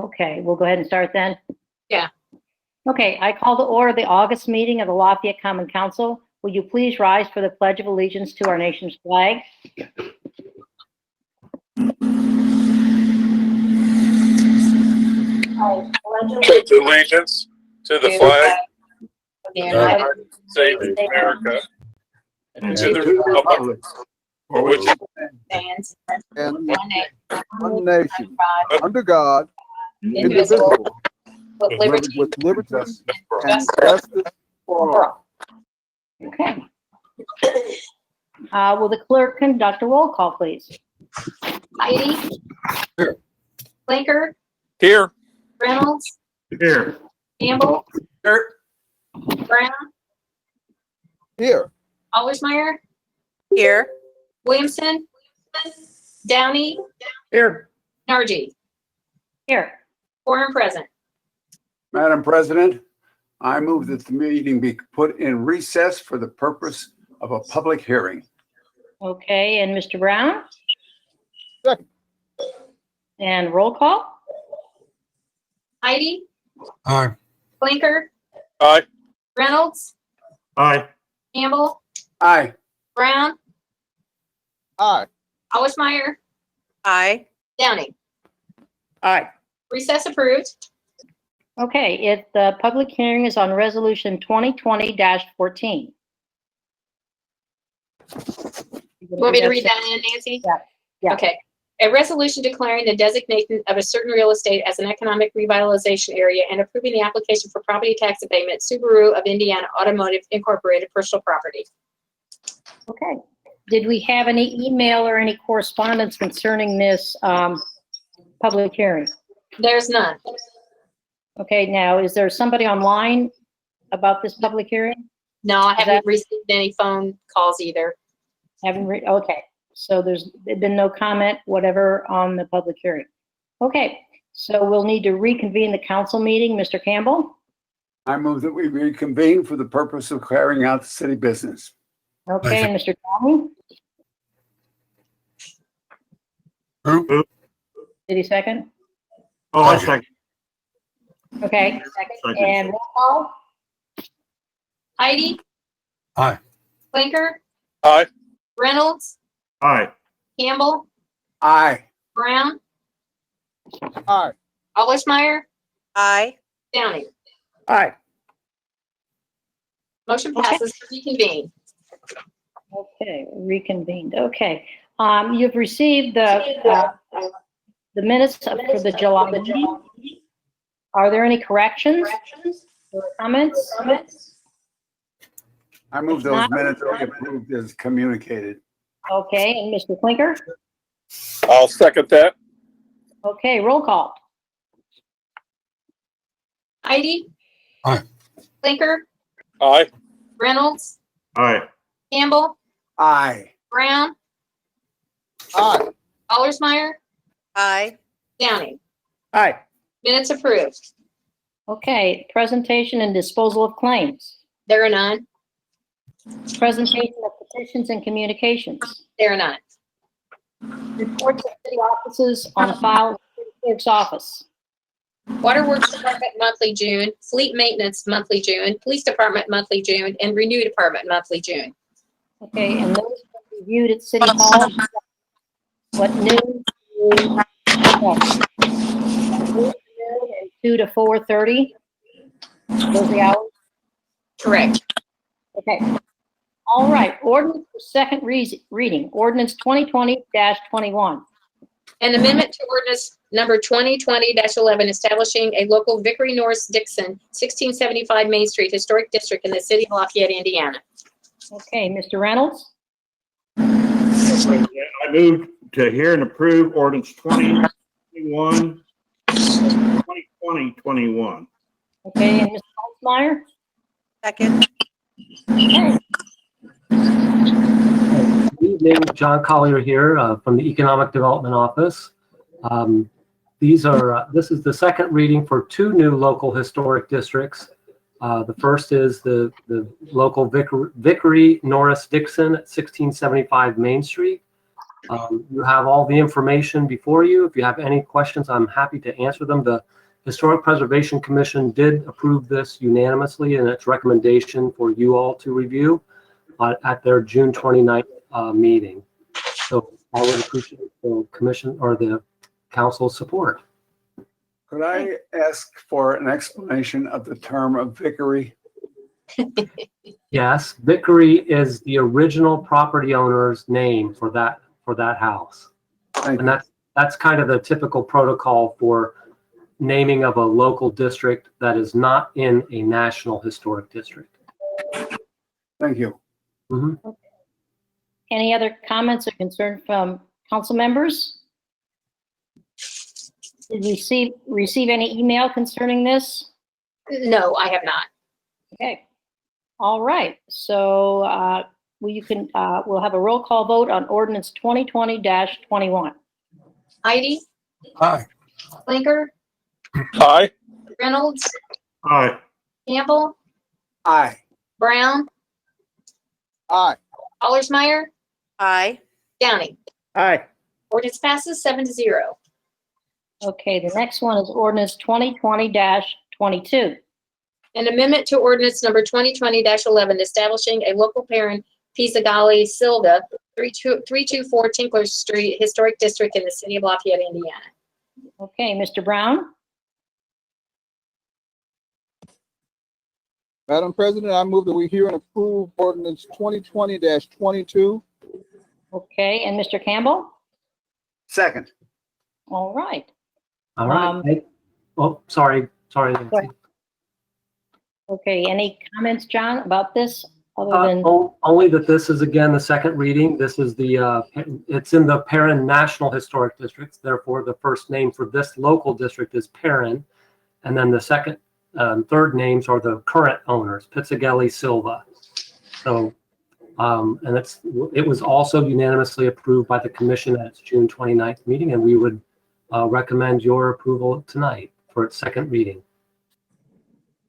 Okay, we'll go ahead and start then. Yeah. Okay, I call to order the August meeting of the Lafayette Common Council. Will you please rise for the Pledge of Allegiance to our nation's flag? Pledge allegiance to the flag of the United States of America and to the republic for which it Stands and one one nation, God, under God, indivisible, indivisible, with liberty with liberty and and justice justice for for all. all. Okay. Will the clerk conduct a roll call, please? Heidi? Blinker? here. Reynolds? Here. Campbell? Here. Brown? Here, Allersmeyer? Here. Williamson? Downey? Here. Nargi? Here. Quorum present. Madam President, I move that the meeting be put in recess for the purpose of a public hearing. Okay, and Mr. Brown? Second. And roll call? Heidi? Aye. Blinker? Aye. Reynolds? Aye. Campbell? Aye. Brown? aye. Allersmeyer? Aye. Downey? Aye. Recess approved. Okay, the public hearing is on Resolution 2020-14. Want me to read that in, Nancy? Yeah, yeah. Okay. A resolution declaring the designation of a certain real estate as an economic revitalization area and approving the application for property tax abatement, Subaru of Indiana Automotive Incorporated personal property. Okay. Did we have any email or any correspondence concerning this public hearing? There's none. Okay, now, is there somebody online about this public hearing? No, I haven't received any phone calls either. Okay, so there's been no comment, whatever, on the public hearing. Okay, so we'll need to reconvene the council meeting. Mr. Campbell? I move that we reconvene for the purpose of carrying out the city business. Okay, and Mr. Downey? Who? Did he second? Oh, I second. Okay, second. And roll call? Heidi? Aye. Blinker? Aye. Reynolds? Aye. Campbell? Aye. Brown? Aye. Allersmeyer? Aye. Downey? Aye. Motion passes to reconvene. Okay, reconvened. Okay. You've received the minutes for the July meeting. Are there any corrections or comments? I move those minutes be approved as communicated. Okay, and Mr. Clinker? I'll second that. Okay, roll call. Heidi? Aye. Blinker? Aye. Reynolds? Aye. Campbell? Aye. Brown? Aye. Allersmeyer? Aye. Downey? Aye. Minutes approved. Okay, presentation and disposal of claims. There are none. Presentation of petitions and communications. There are none. Reports of city offices on file with the clerk's office. Waterworks Department monthly June, Fleet Maintenance monthly June, Police Department monthly June, and Renew Department monthly June. Okay, and those were reviewed at City Hall. What noon? And 2 to 4:30. Those are the hours? Correct. Okay. All right, ordinance for second reading, ordinance 2020-21. An amendment to ordinance number 2020-11 establishing a local Vickery Norris Dixon 1675 Main Street Historic District in the city of Lafayette, Indiana. Okay, Mr. Reynolds? I move to hear and approve ordinance 2021, 2020-21. Okay, and Mr. Holzmeyer? Second. Okay. Good evening, John Collier here from the Economic Development Office. This is the second reading for two new local historic districts. The first is the local Vickery Norris Dixon at 1675 Main Street. You have all the information before you. If you have any questions, I'm happy to answer them. The Historic Preservation Commission did approve this unanimously in its recommendation for you all to review at their June 29th meeting. So I would appreciate the commission or the council's support. Could I ask for an explanation of the term of vicary? Yes, Vickery is the original property owner's name for that house. Thank And you. that's kind of the typical protocol for naming of a local district that is not in a national historic district. Thank you. Mhm. Any other comments or concerns from council members? Did we receive any email concerning this? No, I have not. Okay. All right. So we'll have a roll call vote on ordinance 2020-21. Heidi, Aye. Blinker, Aye. Reynolds, Aye. Campbell, Aye. Brown, Aye. Allersmeyer, Aye. Downing. Aye. Ordinance passes 7-0. Okay, the next one is ordinance 2020-22. An amendment to ordinance number 2020-11 establishing a local parent Pisagali Silva, 324 Tinkler Street Historic District in the city of Lafayette, Indiana. Okay, Mr. Brown? Madam President, I move that we hear and approve ordinance 2020-22. Okay, and Mr. Campbell? Second. All right. All right. Oh, sorry, Nancy. Go ahead. Okay, any comments, John, about this other than? Only that this is again the second reading. This is it's in the Perrin National Historic Districts. Therefore, the first name for this local district is Perrin, and then the second, third names are the current owners, Pizzagelli Silva. So, and it was also unanimously approved by the commission at its June 29th meeting, and we would recommend your approval tonight for its second reading.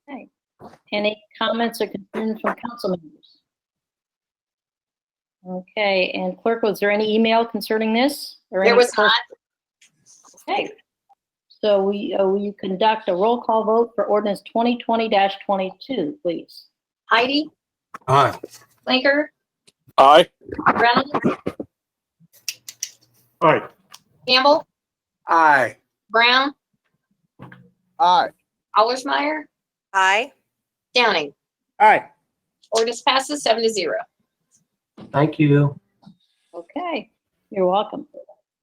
Okay. Any comments or concerns from council members? Okay, and clerk, was there any email concerning this? Or There any was not. Okay. So will you conduct a roll call vote for ordinance 2020-22, please? Heidi, Aye. Blinker, Aye. Reynolds, Aye. Campbell, Aye. Brown, Aye. Allersmeyer, Aye. Downing. Aye. Ordinance passes 7-0. Thank you. Okay, you're welcome.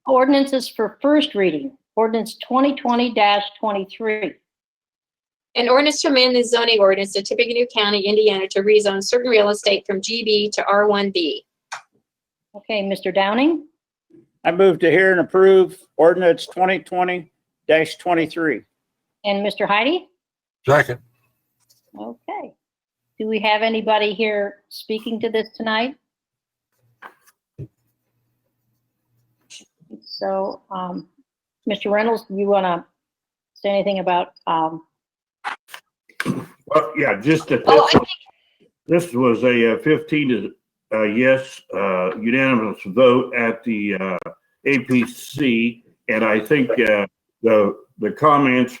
Ordinances for first reading, ordinance 2020-23. An ordinance to amend the zoning ordinance of Tippecanoe County, Indiana to rezone certain real estate from GB to R1B. Okay, Mr. Downing? I move to hear and approve ordinance 2020-23. And Mr. Heidi? Second. Okay. Do we have anybody here speaking to this tonight? So, Mr. Reynolds, do you want to say anything about, Well, yeah, just that Oh, this was a 15 to yes, unanimous vote at the APC. And I think the comments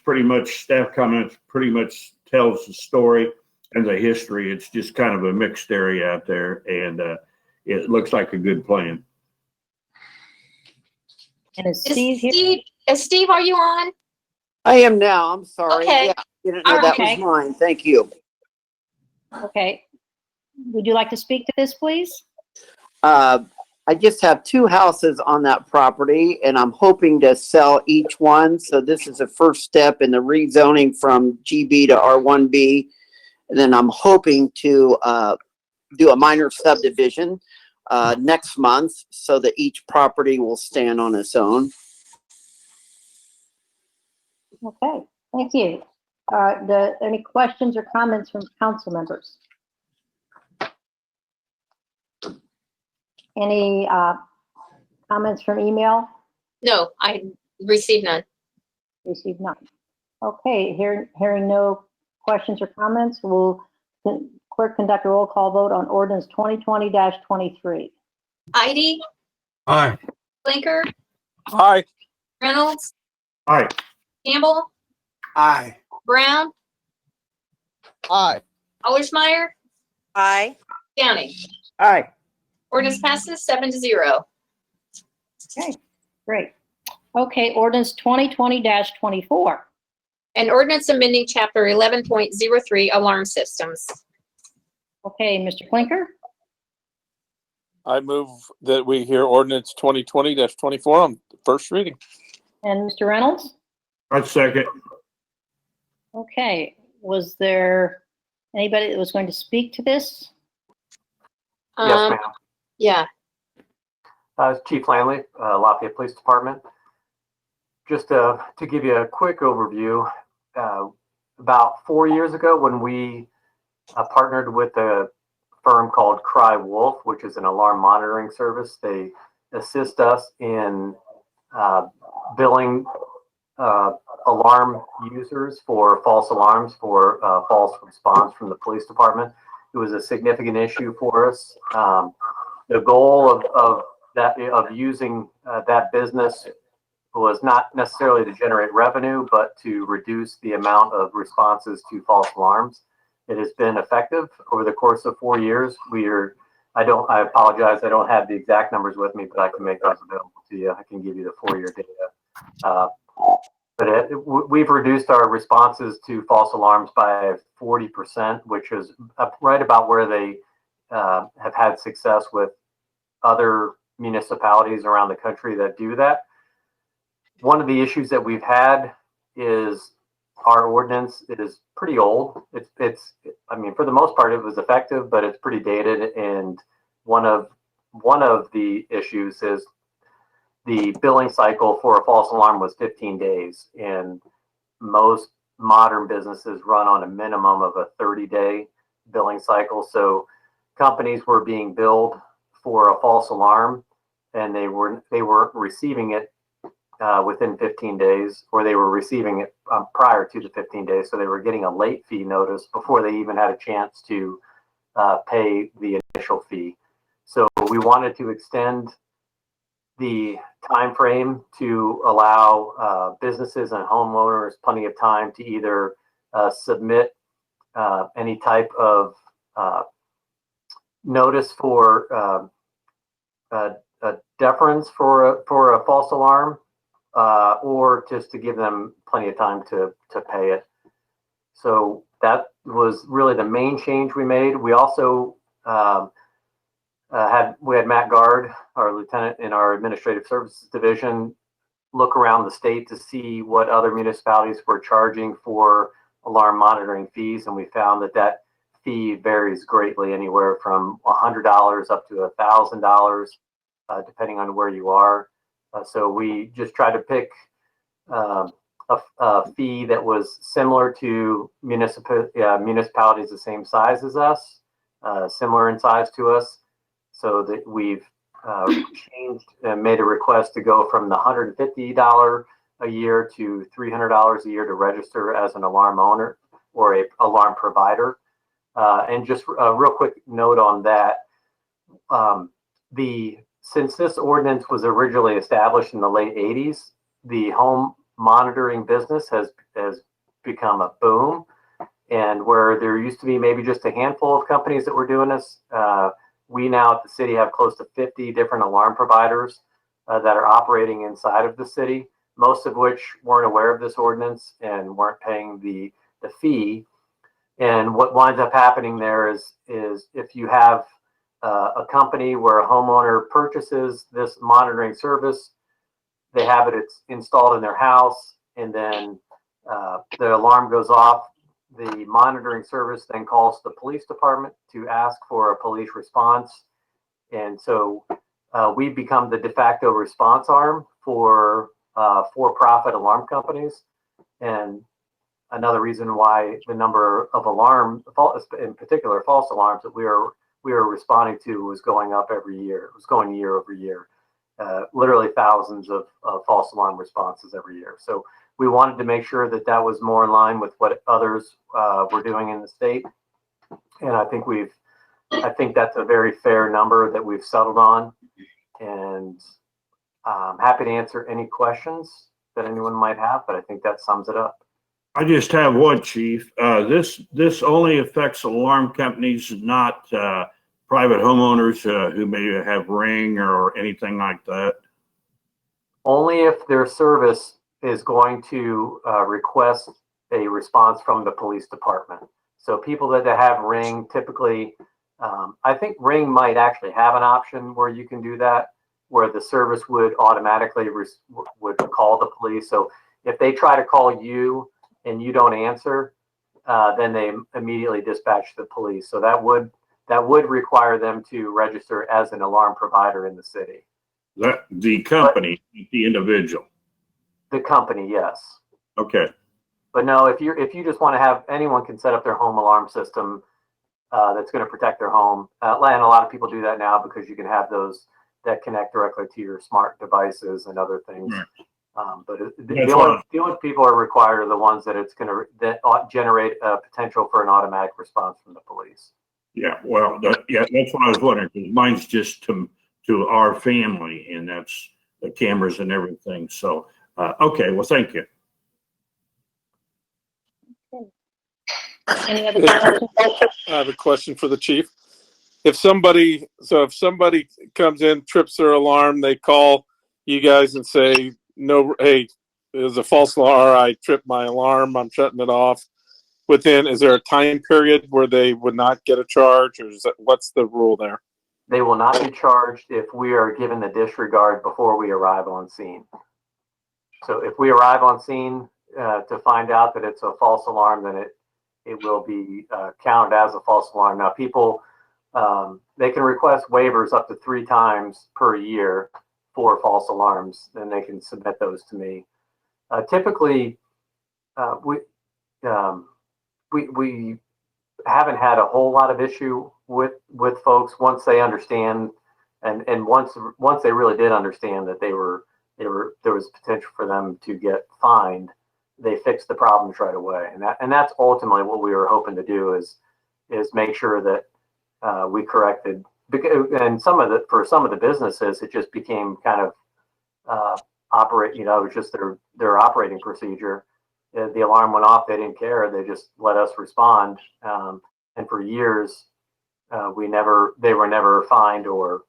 staff comments pretty much tells the story and the history. It's just kind of a mixed area out there, and it looks like a good plan. and is Steve here? Steve, are you on? I am now. I'm sorry. Okay. Yeah, didn't know that Okay. was mine. Thank you. Okay. Would you like to speak to this, please? I just have two houses on that property and I'm hoping to sell each one. So this is a first step in the rezoning from GB to R1B. And then I'm hoping to do a minor subdivision next month so that each property will stand on its own. Okay, thank you. Any questions or comments from council members? Any comments from email? No, I received none. Received none. Okay, hearing no questions or comments, will clerk conduct a roll call vote on ordinance 2020-23. Heidi, Aye. Blinker, Aye. Reynolds, Aye. Campbell, Aye. Brown, Aye. Allersmeyer, Aye. Downing. Aye. Ordinance passes 7-0. Okay, great. Okay, ordinance 2020-24. An ordinance amending chapter 11.03 alarm systems. Okay, Mr. Clinker, I move that we hear ordinance 2020-24 on first reading. and Mr. Reynolds? I second. Okay, was there anybody that was going to speak to this? Yes, ma'am. Yeah. Chief Lanley, Lafayette Police Department. Just to give you a quick overview, about 4 years ago when we partnered with a firm called Cry Wolf, which is an alarm monitoring service. They assist us in billing alarm users for false alarms for false response from the police department. It was a significant issue for us. The goal of using that business was not necessarily to generate revenue, but to reduce the amount of responses to false alarms. It has been effective over the course of 4 years. I apologize, I don't have the exact numbers with me, but I can make those available to you. I can give you the 4-year data. We've reduced our responses to false alarms by 40%, which is right about where they have had success with other municipalities around the country that do that. One of the issues that we've had is our ordinance is pretty old. I mean, for the most part, it was effective, but it's pretty dated. And one of the issues is the billing cycle for a false alarm was 15 days. And most modern businesses run on a minimum of a 30-day billing cycle. So companies were being billed for a false alarm and they weren't receiving it within 15 days, or they were receiving it prior to the 15 days. So they were getting a late fee notice before they even had a chance to pay the initial fee. So we wanted to extend the time frame to allow businesses and homeowners plenty of time to either submit any type of notice for a deference for a false alarm, or just to give them plenty of time to pay it. So that was really the main change we made. We also had Matt Guard, our lieutenant in our administrative services division, look around the state to see what other municipalities were charging for alarm monitoring fees, and we found that fee varies greatly, anywhere from $100 up to $1,000, depending on where you are. So we just tried to pick a fee that was similar to municipalities the same size as us, similar in size to us, so that we've changed and made a request to go from the $150 a year to $300 a year to register as an alarm owner or a alarm provider. And just a real quick note on that, since this ordinance was originally established in the late 80s, the home monitoring business has become a boom. And where there used to be maybe just a handful of companies that were doing this, we now at the city have close to 50 different alarm providers that are operating inside of the city, most of which weren't aware of this ordinance and weren't paying the fee. And what winds up happening there is if you have a company where a homeowner purchases this monitoring service, they have it installed in their house, and then the alarm goes off. The monitoring service then calls the police department to ask for a police response. And so we've become the de facto response arm for for-profit alarm companies. And another reason why the number of in particular false alarms that we are responding to was going up every year. It was going year over year, literally thousands of false alarm responses every year. So we wanted to make sure that was more in line with what others were doing in the state. And I think that's a very fair number that we've settled on. And happy to answer any questions that anyone might have, but I think that sums it up. I just have one, Chief. This only affects alarm companies, not private homeowners who may have Ring or anything like that. Only if their service is going to request a response from the police department. So people that have Ring typically, I think Ring might actually have an option where you can do that, where the service would automatically would call the police. So if they try to call you and you don't answer, then they immediately dispatch the police. So that would require them to register as an alarm provider in the city. The company, the individual. The company, yes. Okay. But no, if you just want to have, anyone can set up their home alarm system that's going to protect their home. And a lot of people do that now because you can have those that connect directly to your smart devices and other things. Right. But the only people are required are the ones that generate a potential for an automatic response from the police. Yeah, well, that's what I was wondering, because mine's just to our family, and that's the cameras and everything. So, okay, well, thank you. Any other questions? I have a question for the chief. If somebody comes in, trips their alarm, they call you guys and say, no, hey, it was a false alarm. I tripped my alarm. I'm shutting it off. Is there a time period where they would not get a charge, or what's the rule there? They will not be charged if we are given the disregard before we arrive on scene. So if we arrive on scene to find out that it's a false alarm, then it will be counted as a false alarm. Now, people, they can request waivers up to 3 times per year for false alarms, then they can submit those to me. Typically, we haven't had a whole lot of issue with folks once they understand, and once they really did understand that there was potential for them to get fined, they fixed the problems right away. And that's ultimately what we were hoping to do is make sure that we corrected. And for some of the businesses, it just became kind of it was just their operating procedure. The alarm went off, they didn't care, they just let us respond. And for years, they were never fined or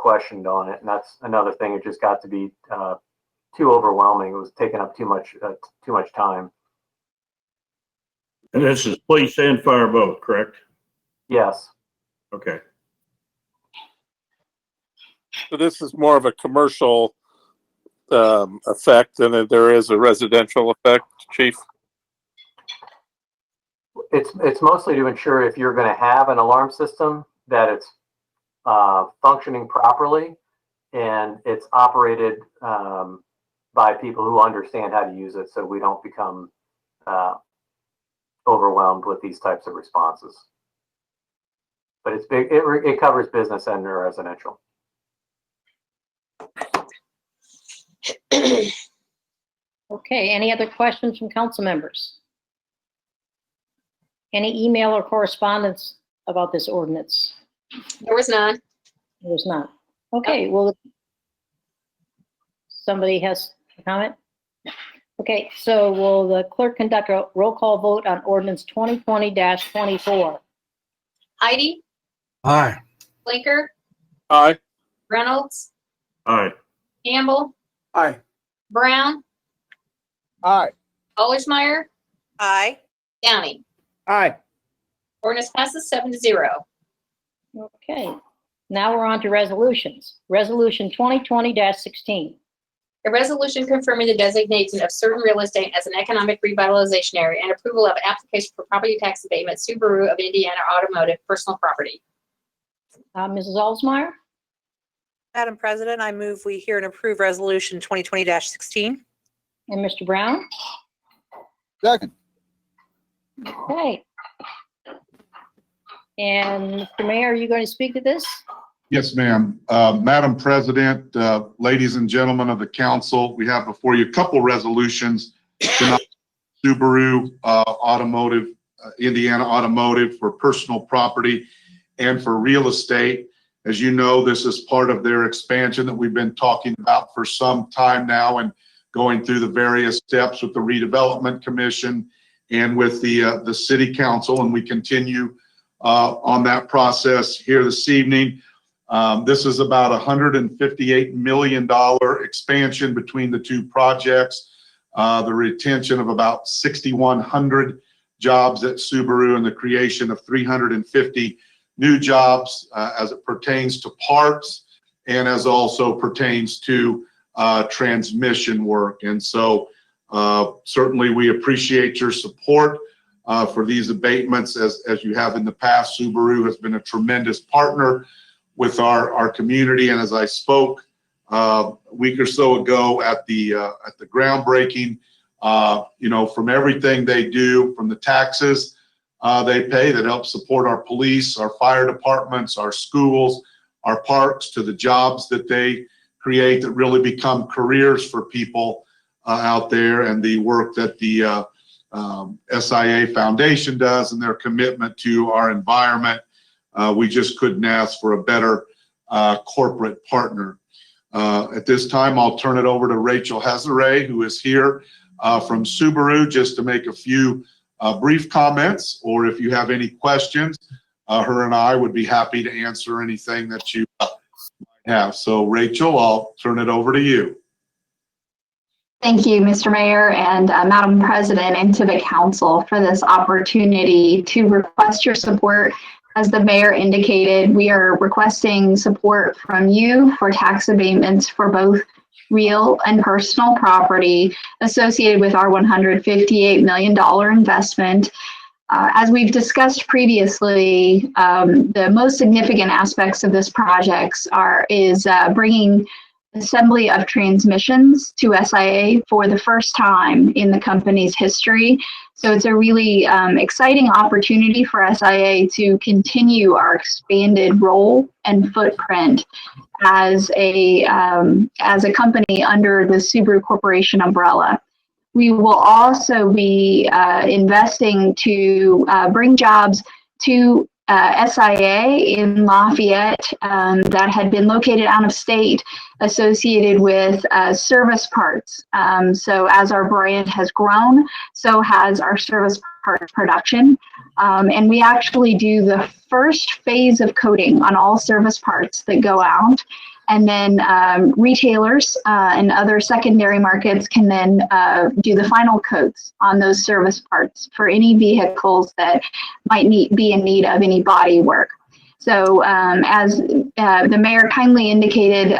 questioned on it. And that's another thing. It just got to be too overwhelming. It was taking up too much time. And this is police and fire both, correct? Yes. Okay. So this is more of a commercial effect than there is a residential effect, Chief? It's mostly to ensure if you're going to have an alarm system that it's functioning properly and it's operated by people who understand how to use it, so we don't become overwhelmed with these types of responses. But it's big. It covers business and residential. Okay, any other questions from council members? Any email or correspondence about this ordinance? There was none. There was not. Okay, well, somebody has a comment? Okay, so will the clerk conduct a roll call vote on ordinance 2020-24? Heidi, Aye. Blinker, Aye. Reynolds, All right. Campbell, Aye. Brown, Aye. Allersmeyer, Aye. Downey. Aye. Ordinance passes 7-0. Okay, now we're on to resolutions. Resolution 2020-16. A resolution confirming the designation of certain real estate as an economic revitalization area and approval of application for property tax abatement, Subaru of Indiana Automotive personal property. Mrs. Alsmeyer, Madam President, I move we hear and approve Resolution 2020-16. and Mr. Brown? Second. Okay. And Mr. Mayor, are you going to speak to this? Yes, ma'am. Madam President, ladies and gentlemen of the council, we have before you a couple resolutions tonight. Subaru Indiana Automotive for personal property and for real estate. As you know, this is part of their expansion that we've been talking about for some time now and going through the various steps with the redevelopment commission and with the city council. And we continue on that process here this evening. This is about $158 million expansion between the two projects. The retention of about 6,100 jobs at Subaru and the creation of 350 new jobs as it pertains to parts and as also pertains to transmission work. And so certainly we appreciate your support for these abatements as you have in the past. Subaru has been a tremendous partner with our community. And as I spoke a week or so ago at the groundbreaking, from everything they do, from the taxes they pay that help support our police, our fire departments, our schools, our parks, to the jobs that they create that really become careers for people out there, and the work that the SIA Foundation does and their commitment to our environment. We just couldn't ask for a better corporate partner. At this time, I'll turn it over to Rachel Hazare, who is here from Subaru, just to make a few brief comments, or if you have any questions, her and I would be happy to answer anything that you might have. So Rachel, I'll turn it over to you. Thank you, Mr. Mayor and Madam President, and to the council for this opportunity to request your support. As the mayor indicated, we are requesting support from you for tax abatements for both real and personal property associated with our $158 million investment. As we've discussed previously, the most significant aspects of this project is bringing assembly of transmissions to SIA for the first time in the company's history. So it's a really exciting opportunity for SIA to continue our expanded role and footprint as a company under the Subaru Corporation umbrella. We will also be investing to bring jobs to SIA in Lafayette that had been located out of state, associated with service parts. So as our brand has grown, so has our service parts production. And we actually do the first phase of coating on all service parts that go out. And then retailers and other secondary markets can then do the final coats on those service parts for any vehicles that might be in need of any body work. So as the mayor kindly indicated,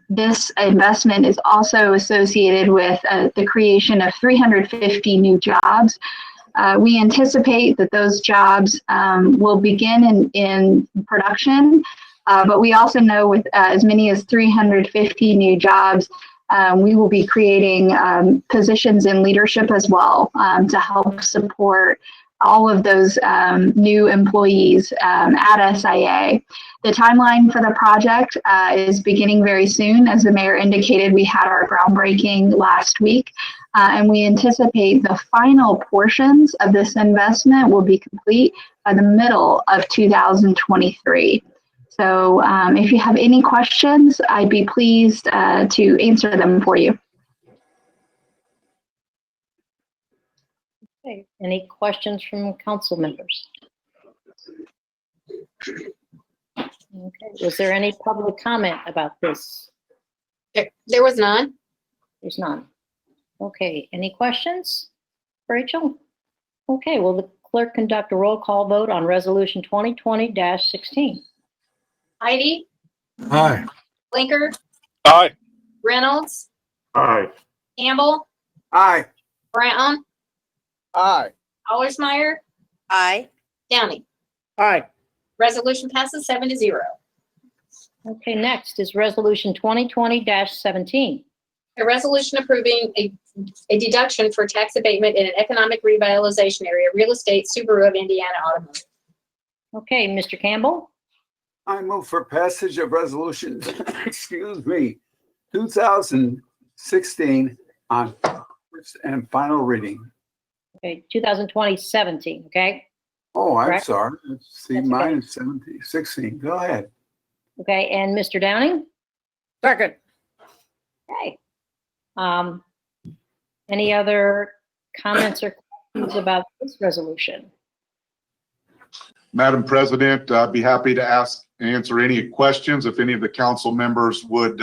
this investment is also associated with the creation of 350 new jobs. We anticipate that those jobs will begin in production. But we also know with as many as 350 new jobs, we will be creating positions in leadership as well to help support all of those new employees at SIA. The timeline for the project is beginning very soon. As the mayor indicated, we had our groundbreaking last week, and we anticipate the final portions of this investment will be complete by the middle of 2023. So if you have any questions, I'd be pleased to answer them for you. Okay. Any questions from council members? Okay. Was there any public comment about this? There was none. There's none. Okay. Any questions, Rachel? Okay. Will the clerk conduct a roll call vote on Resolution 2020-16? Heidi? Aye. Blinker? Aye. Reynolds? Aye. Campbell? Aye. Brown? Aye. Allersmeyer? Aye. Downey? Aye. Resolution passes 7-0. Okay. Next is Resolution 2020-17. A resolution approving a deduction for tax abatement in an economic revitalization area, real estate, Subaru of Indiana Automotive. Okay. Mr. Campbell? I move for passage of resolution, 2016 on first and final reading. Okay. 2020-17. Okay. Oh, I'm Correct. sorry. See, That's mine okay. is 16. Go ahead. Okay, and Mr. Downing? Second. Okay. Any other comments or questions about this resolution? Madam President, I'd be happy to answer any questions. If any of the council members would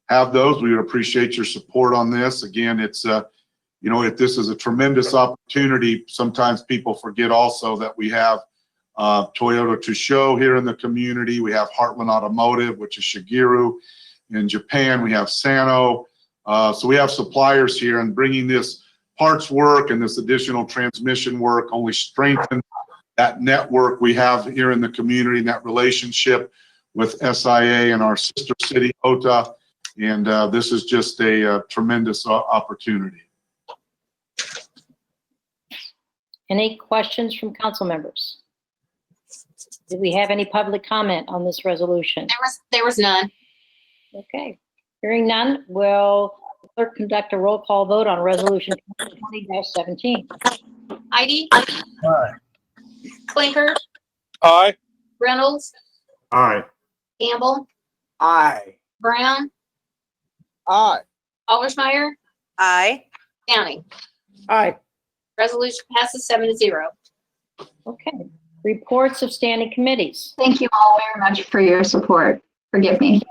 have those, we would appreciate your support on this. Again, it's, if this is a tremendous opportunity, sometimes people forget also that we have Toyota to show here in the community. We have Heartland Automotive, which is Shigeru. In Japan, we have Sano. So we have suppliers here, and bringing this parts work and this additional transmission work only strengthens that network we have here in the community and that relationship with SIA and our sister city, OTA. And this is just a tremendous opportunity. Any questions from council members? Do we have any public comment on this resolution? There was none. Okay, hearing none, will the clerk conduct a roll call vote on resolution 2020-17? Heidi? Aye. Clinker? Aye. Reynolds? Aye. Campbell? Aye. Brown? Aye. Allersmeyer? Aye. Downing? Aye. Resolution passes 7-0. Okay, reports of standing committees. Thank you all very much for your support. Forgive me.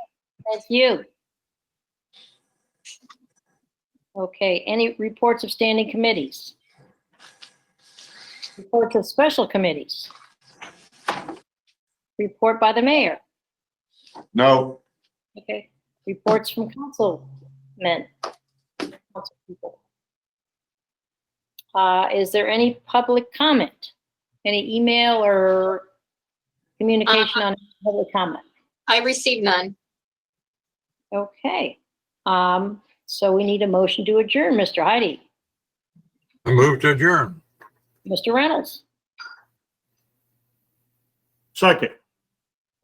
Thank you. Okay, any reports of standing committees? Reports of special committees? Report by the mayor? No. Okay, reports from councilmen? Council people? Is there any public comment? Any email or communication on public comment? I received none. Okay, so we need a motion to adjourn. Mr. Heidi? I move to adjourn. Mr. Reynolds? Second.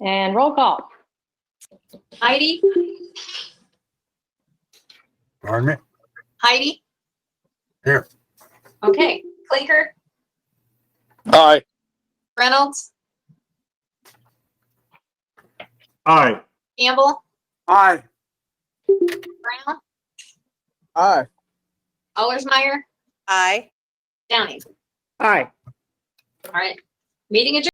And roll call. Heidi? Pardon me? Heidi? Here. Okay. Clinker? Aye. Reynolds? Aye. Campbell? Aye. Brown? Aye. Allersmeyer? Aye. Downing? Aye. All right. Meeting adjourned.